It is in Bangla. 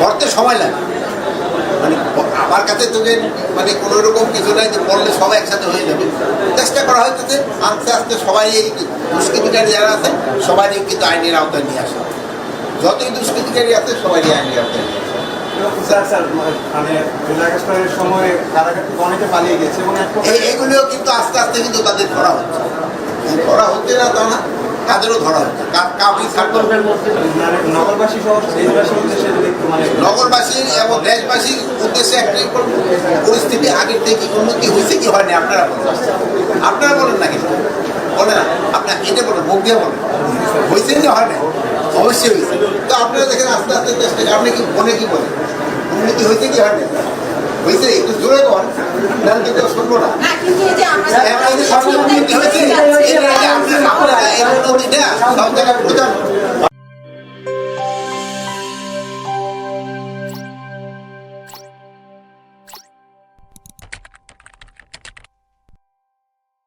করতে সময় লাগে। মানে আমার কাছে তোকে মানে কোনো রকম কিছু নাই যে বললে সবাই একসাথে হয়ে যাবে। চেষ্টা করা হইতেছে আস্তে আস্তে সবাই এই দুষ্কৃতিকারী যারা আছে সবারই কিন্তু আইনের আওতায় নিয়ে আসে। যতই দুষ্কৃতিকারী আছে সবারই আইনের আওতায় নিয়ে আসে। সময় অনেকে পালিয়ে গেছে এবং এগুলিও কিন্তু আস্তে আস্তে কিন্তু তাদের ধরা হচ্ছে, ধরা হচ্ছে না তা না, তাদেরও ধরা হচ্ছে। নগরবাসী সহ দেশবাসীর উদ্দেশ্যে নগরবাসী এবং দেশবাসীর উদ্দেশ্যে একটাই পরিস্থিতি আগের থেকে উন্নতি হয়েছে কি হয়নি আপনারা বলেন, আপনারা বলেন না কিন্তু বলে না, আপনার এটা বলেন, মুখ দিয়ে বলেন হয়েছে কি হয় না, অবশ্যই হয়েছে। তো আপনারা দেখেন আস্তে আস্তে চেষ্টা, আপনি কি মনে কি বলেন উন্নতি হয়েছে কি হয় না? হয়েছে, একটু জোরে বল, নাহলে তো কেউ শুনবো না। উন্নতি হয়েছে, সব জায়গায় বোঝানো।